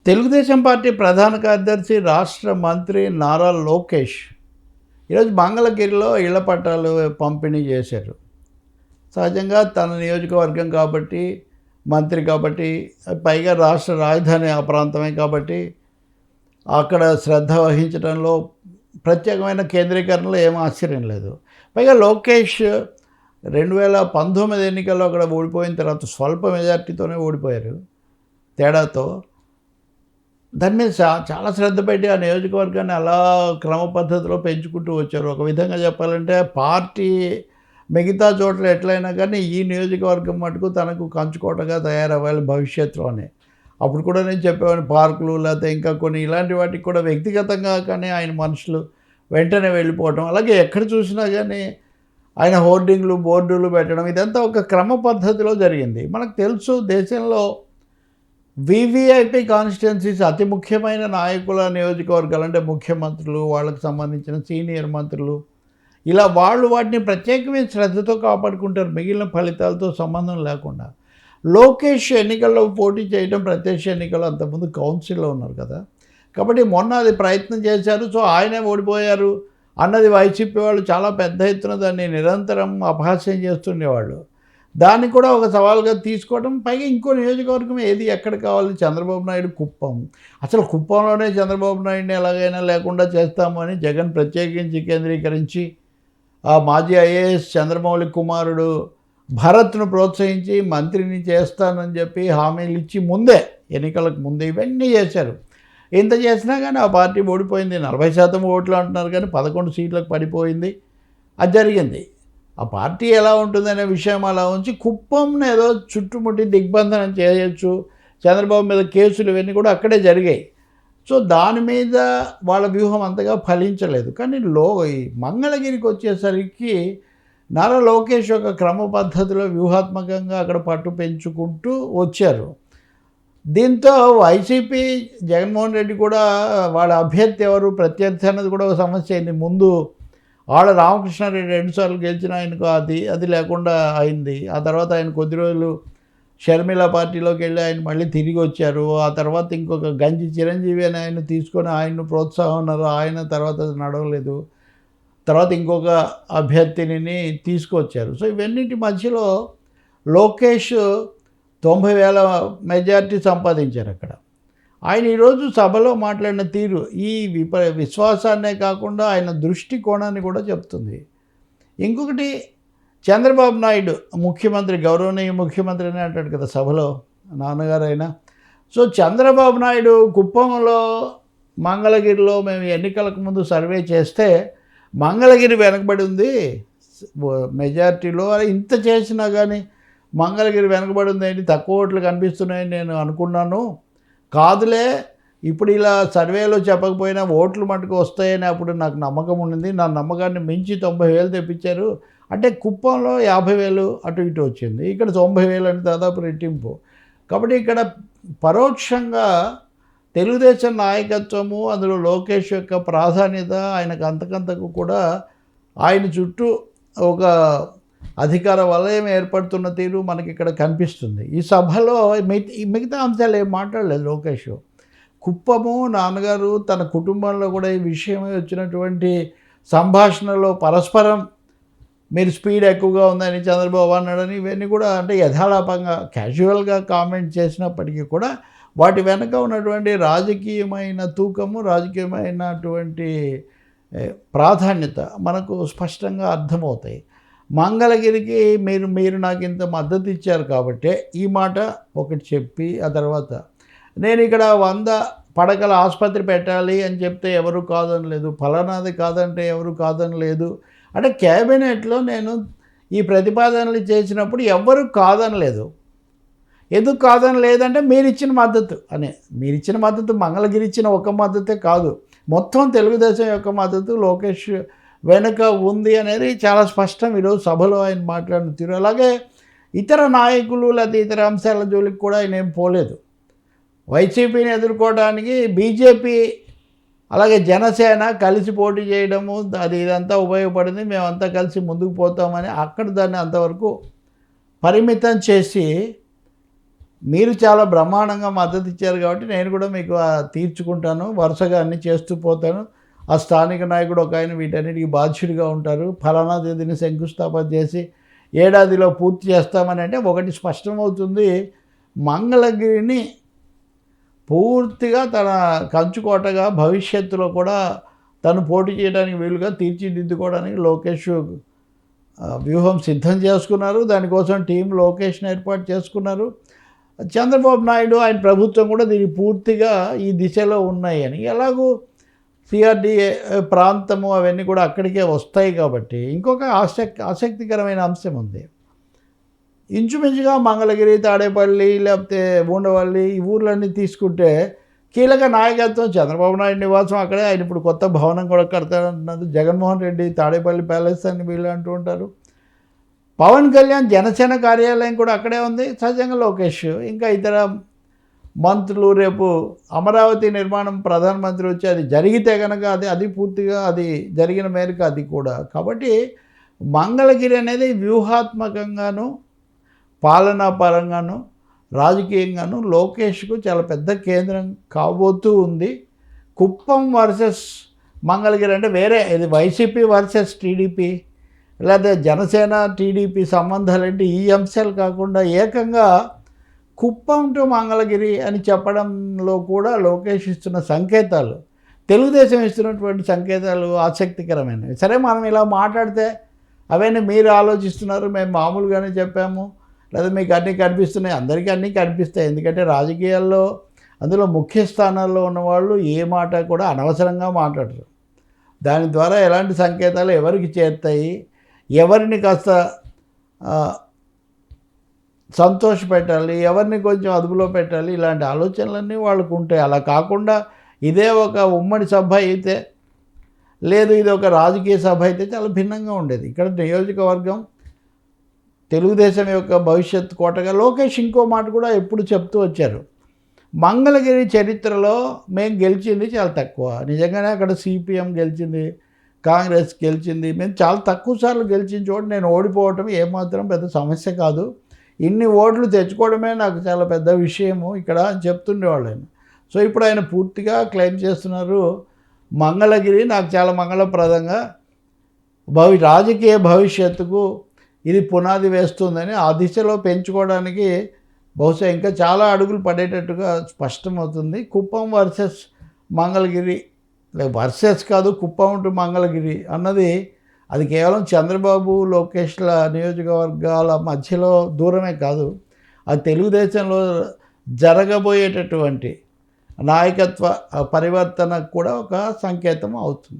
Telugu Desam party ప్రధాన కార్యదర్శి, రాష్ట్ర మంత్రి నారా లోకేష్ ఈరోజు మంగళగిరిలో ఇళ్ల పట్టాలు పంపిణీ చేశారు. సహజంగా తన నియోజకవర్గం కాబట్టి, మంత్రి కాబట్టి, పైగా రాష్ట్ర రాజధాని ఆ ప్రాంతమే కాబట్టి అక్కడ శ్రద్ధ వహించడంలో ప్రత్యేకమైన కేంద్రీకరణలో ఏం ఆశ్చర్యం లేదు. పైగా లోకేష్ 2019 ఎన్నికల్లో అక్కడ ఓడిపోయిన తర్వాత స్వల్ప మెజార్టీతోనే ఓడిపోయారు, తేడాతో. దాని మీద చాలా శ్రద్ధ పెట్టి ఆ నియోజకవర్గాన్ని అలా క్రమ పద్ధతిలో పెంచుకుంటూ వచ్చారు. ఒక విధంగా చెప్పాలంటే పార్టీ మిగతా చోట్ల ఎట్లయినా కానీ ఈ నియోజకవర్గం మటుకు తనకు కంచుకోటగా తయారవ్వాలి భవిష్యత్తులో అని. అప్పుడు కూడా నేను చెప్పేవాడిని, పార్కులు లేకపోతే ఇంకా కొన్ని ఇలాంటి వాటికి కూడా వ్యక్తిగతంగా కానీ ఆయన మనుషులు వెంటనే వెళ్ళిపోవటం, అలాగే ఎక్కడ చూసినా కానీ ఆయన హోర్డింగ్లు బోర్డులు పెట్టడం, ఇదంతా ఒక క్రమ పద్ధతిలో జరిగింది. మనకు తెలుసు దేశంలో వివిఐపి కాన్స్టిట్యున్సీస్ అతి ముఖ్యమైన నాయకుల నియోజకవర్గాలు అంటే ముఖ్యమంత్రులు, వాళ్ళకి సంబంధించిన సీనియర్ మంత్రులు, ఇలా వాళ్ళు వాటిని ప్రత్యేకమైన శ్రద్ధతో కాపాడుకుంటారు మిగిలిన ఫలితాలతో సంబంధం లేకుండా. లోకేష్ ఎన్నికల్లో పోటీ చేయడం, ప్రత్యక్ష ఎన్నికల్లో అంతకుముందు కౌన్సిల్లో ఉన్నారు కదా, కాబట్టి మొన్న అది ప్రయత్నం చేశారు. సో ఆయనే ఓడిపోయారు అన్నది వైసీపీ వాళ్ళు చాలా పెద్ద ఎత్తున దాన్ని నిరంతరం అపహాస్యం చేస్తుండేవాళ్ళు. దాన్ని కూడా ఒక సవాల్గా తీసుకోవడం, పైగా ఇంకో నియోజకవర్గం ఏది ఎక్కడ కావాలి, చంద్రబాబు నాయుడు కుప్పం. అసలు కుప్పంలోనే చంద్రబాబు నాయుడిని ఎలాగైనా లేకుండా చేస్తాము అని జగన్ ప్రత్యేకించి కేంద్రీకరించి ఆ మాజీ ఐఏఎస్ చంద్రమౌళి కుమారుడు భరత్ను ప్రోత్సహించి మంత్రిని చేస్తానని చెప్పి హామీలు ఇచ్చి ముందే, ఎన్నికలకు ముందే ఇవన్నీ చేశారు. ఇంత చేసినా కానీ ఆ పార్టీ ఓడిపోయింది. 40% ఓట్లు అంటున్నారు కానీ 11 సీట్లకు పడిపోయింది. అది జరిగింది. ఆ పార్టీ ఎలా ఉంటుందనే విషయం అలా ఉంచి కుప్పంను ఏదో చుట్టుముట్టి దిగ్బంధనం చేయొచ్చు, చంద్రబాబు మీద కేసులు ఇవన్నీ కూడా అక్కడే జరిగాయి. సో దాని మీద వాళ్ళ వ్యూహం అంతగా ఫలించలేదు. కానీ ఈ మంగళగిరికి వచ్చేసరికి నారా లోకేష్ ఒక క్రమ పద్ధతిలో వ్యూహాత్మకంగా అక్కడ పట్టు పెంచుకుంటూ వచ్చారు. దీంతో వైసీపీ జగన్మోహన్ రెడ్డి కూడా వాళ్ళ అభ్యర్థి ఎవరు, ప్రత్యర్థి అన్నది కూడా ఒక సమస్య అయింది. ముందు ఆళ్ళ రామకృష్ణారెడ్డి 2 సార్లు గెలిచిన ఆయనకు అది లేకుండా అయింది. ఆ తర్వాత ఆయన కొద్ది రోజులు షర్మిల పార్టీలోకి వెళ్ళి ఆయన మళ్ళీ తిరిగి వచ్చారు. ఆ తర్వాత ఇంకొక గంజి చిరంజీవి అని ఆయన తీసుకొని ఆయన్ను ప్రోత్సాహం ఆయన తర్వాత అది నడవలేదు. తర్వాత ఇంకొక అభ్యర్థిని తీసుకొచ్చారు. సో ఇవన్నిటి మధ్యలో లోకేష్ 90,000 మెజార్టీ సంపాదించారు అక్కడ. ఆయన ఈరోజు సభలో మాట్లాడిన తీరు ఈ విశ్వాసాన్నే కాకుండా ఆయన దృష్టికోణాన్ని కూడా చెప్తుంది. ఇంకొకటి, చంద్రబాబు నాయుడు ముఖ్యమంత్రి, గౌరవనీయ ముఖ్యమంత్రి అని అంటాడు కదా సభలో నాన్నగారు అయినా. సో చంద్రబాబు నాయుడు కుప్పంలో, మంగళగిరిలో మేము ఎన్నికలకు ముందు సర్వే చేస్తే మంగళగిరి వెనకబడి ఉంది మెజార్టీలో. ఇంత చేసినా కానీ మంగళగిరి వెనకబడి ఉంది ఏంటి, తక్కువ ఓట్లు కనిపిస్తున్నాయని నేను అనుకున్నాను. కాదులే, ఇప్పుడు ఇలా సర్వేలో చెప్పకపోయినా ఓట్లు మటుకు వస్తాయని అప్పుడు నాకు నమ్మకం ఉండింది. నా నమ్మకాన్ని మించి 90,000 తెప్పించారు. అంటే కుప్పంలో 50,000 అటు ఇటు వచ్చింది, ఇక్కడ 90,000 అని దాదాపు రెట్టింపు. కాబట్టి ఇక్కడ పరోక్షంగా తెలుగుదేశం నాయకత్వము, అందులో లోకేష్ యొక్క ప్రాధాన్యత, ఆయనకు అంతకంతకు కూడా ఆయన చుట్టూ ఒక అధికార వలయం ఏర్పడుతున్న తీరు మనకి ఇక్కడ కనిపిస్తుంది. ఈ సభలో మిగతా అంశాలు ఏం మాట్లాడలేదు లోకేష్. కుప్పము, నాన్నగారు, తన కుటుంబంలో కూడా ఈ విషయమై వచ్చినటువంటి సంభాషణలో పరస్పరం మీరు స్పీడ్ ఎక్కువగా ఉందని చంద్రబాబు అన్నాడని, ఇవన్నీ కూడా అంటే యథాలాపంగా క్యాజువల్గా కామెంట్ చేసినప్పటికీ కూడా వాటి వెనక ఉన్నటువంటి రాజకీయమైన తూకము, రాజకీయమైనటువంటి ప్రాధాన్యత మనకు స్పష్టంగా అర్థమవుతాయి. మంగళగిరికి మీరు నాకు ఇంత మద్దతు ఇచ్చారు కాబట్టే ఈ మాట ఒకటి చెప్పి, ఆ తర్వాత నేను ఇక్కడ 100 పడకల ఆసుపత్రి పెట్టాలి అని చెప్తే ఎవరు కాదనలేదు, ఫలానాది కాదంటే ఎవరు కాదనలేదు. అంటే క్యాబినెట్లో నేను ఈ ప్రతిపాదనలు చేసినప్పుడు ఎవ్వరూ కాదనలేదు. ఎందుకు కాదనలేదంటే మీరిచ్చిన మద్దతు అనే. మీరిచ్చిన మద్దతు మంగళగిరి ఇచ్చిన ఒక మద్దతే కాదు, మొత్తం తెలుగుదేశం యొక్క మద్దతు లోకేష్ వెనుక ఉంది అనేది చాలా స్పష్టం ఈరోజు సభలో ఆయన మాట్లాడిన తీరు. అలాగే ఇతర నాయకులు లేదా ఇతర అంశాల జోలికి కూడా ఆయన ఏం పోలేదు. వైసీపీని ఎదుర్కోవడానికి బీజేపీ అలాగే జనసేన కలిసి పోటీ చేయడము, ఇదంతా ఉపయోగపడింది, మేమంతా కలిసి ముందుకు పోతామని అక్కడ దాన్ని అంతవరకు పరిమితం చేసి మీరు చాలా బ్రహ్మాండంగా మద్దతు ఇచ్చారు కాబట్టి నేను కూడా మీకు తీర్చుకుంటాను. వరుసగా అన్నీ చేస్తూ పోతాను. ఆ స్థానిక నాయకుడు ఒకాయన వీటన్నిటికి బాధ్యుడిగా ఉంటారు. ఫలానా తేదీన శంకుస్థాపన చేసి ఏడాదిలో పూర్తి చేస్తామని అంటే ఒకటి స్పష్టమవుతుంది. మంగళగిరిని పూర్తిగా తన కంచుకోటగా భవిష్యత్తులో కూడా తను పోటీ చేయడానికి వీలుగా తీర్చిదిద్దుకోవడానికి లోకేష్ వ్యూహం సిద్ధం చేసుకున్నారు. దానికోసం టీం లోకేష్‌ని ఏర్పాటు చేసుకున్నారు. చంద్రబాబు నాయుడు ఆయన ప్రభుత్వం కూడా దీనికి పూర్తిగా ఈ దిశలో ఉన్నాయని. ఎలాగూ సిఆర్‌డీఏ ప్రాంతము అవన్నీ కూడా అక్కడికే వస్తాయి కాబట్టి ఇంకొక ఆసక్తికరమైన అంశం ఉంది. ఇంచుమించుగా మంగళగిరి, తాడేపల్లి లేకపోతే ఉండవల్లి ఈ ఊర్లన్నీ తీసుకుంటే కీలక నాయకత్వం చంద్రబాబు నాయుడు నివాసం అక్కడే. ఆయన ఇప్పుడు కొత్త భవనం కూడా కడతారంటున్నారు. జగన్మోహన్ రెడ్డి తాడేపల్లి ప్యాలెస్ అని వీళ్ళు అంటూ ఉంటారు. పవన్ కళ్యాణ్ జనసేన కార్యాలయం కూడా అక్కడే ఉంది. సహజంగా లోకేష్ ఇంకా ఇతర మంత్రులు రేపు అమరావతి నిర్మాణం ప్రధానమంత్రి వచ్చి అది జరిగితే కనుక అది పూర్తిగా అది జరిగిన మేరకు అది కూడా. కాబట్టి మంగళగిరి అనేది వ్యూహాత్మకంగాను పాలనా పరంగాను రాజకీయంగాను లోకేష్కు చాలా పెద్ద కేంద్రం కాబోతూ ఉంది. కుప్పం వర్సెస్ మంగళగిరి అంటే వేరే ఇది వైసీపీ వర్సెస్ టీడీపీ లేదా జనసేన టీడీపీ సంబంధాలు అంటే ఈ అంశాలు కాకుండా ఏకంగా కుప్పం టు మంగళగిరి అని చెప్పడంలో కూడా లోకేష్ ఇస్తున్న సంకేతాలు, తెలుగుదేశం ఇస్తున్నటువంటి సంకేతాలు ఆసక్తికరమైనవి. సరే మనం ఇలా మాట్లాడితే అవన్నీ మీరు ఆలోచిస్తున్నారు, మేము మామూలుగానే చెప్పాము, లేదా మీకు అన్నీ కనిపిస్తున్నాయి. అందరికీ అన్నీ కనిపిస్తాయి. ఎందుకంటే రాజకీయాల్లో అందులో ముఖ్య స్థానాల్లో ఉన్నవాళ్ళు ఏ మాట కూడా అనవసరంగా మాట్లాడరు. దాని ద్వారా ఎలాంటి సంకేతాలు ఎవరికి చేరుతాయి, ఎవరిని కాస్త సంతోషపెట్టాలి, ఎవరిని కొంచెం అదుపులో పెట్టాలి, ఇలాంటి ఆలోచనలన్నీ వాళ్ళకు ఉంటాయి. అలా కాకుండా ఇదే ఒక ఉమ్మడి సభ అయితే, లేదు ఇది ఒక రాజకీయ సభ అయితే చాలా భిన్నంగా ఉండేది. ఇక్కడ నియోజకవర్గం తెలుగుదేశం యొక్క భవిష్యత్ కోటగా లోకేష్ ఇంకో మాట కూడా ఎప్పుడు చెప్తూ వచ్చారు. మంగళగిరి చరిత్రలో మేము గెలిచింది చాలా తక్కువ. నిజంగానే అక్కడ సిపిఎం గెలిచింది, కాంగ్రెస్ గెలిచింది. మేము చాలా తక్కువ సార్లు గెలిచిన చోట నేను ఓడిపోవటం ఏమాత్రం పెద్ద సమస్య కాదు. ఇన్ని ఓట్లు తెచ్చుకోవడమే నాకు చాలా పెద్ద విషయము ఇక్కడ అని చెప్తుండేవాళ్ళు ఆయన. సో ఇప్పుడు ఆయన పూర్తిగా క్లెయిమ్ చేస్తున్నారు, మంగళగిరి నాకు చాలా మంగళప్రదంగా రాజకీయ భవిష్యత్తుకు ఇది పునాది వేస్తుందని ఆ దిశలో పెంచుకోవడానికి బహుశా ఇంకా చాలా అడుగులు పడేటట్టుగా స్పష్టమవుతుంది. కుప్పం వర్సెస్ మంగళగిరి, వర్సెస్ కాదు కుప్పం టు మంగళగిరి అన్నది అది కేవలం చంద్రబాబు లోకేష్ల నియోజకవర్గాల మధ్యలో దూరమే కాదు, అది తెలుగుదేశంలో జరగబోయేటటువంటి నాయకత్వ పరివర్తనకు కూడా ఒక సంకేతం అవుతుంది.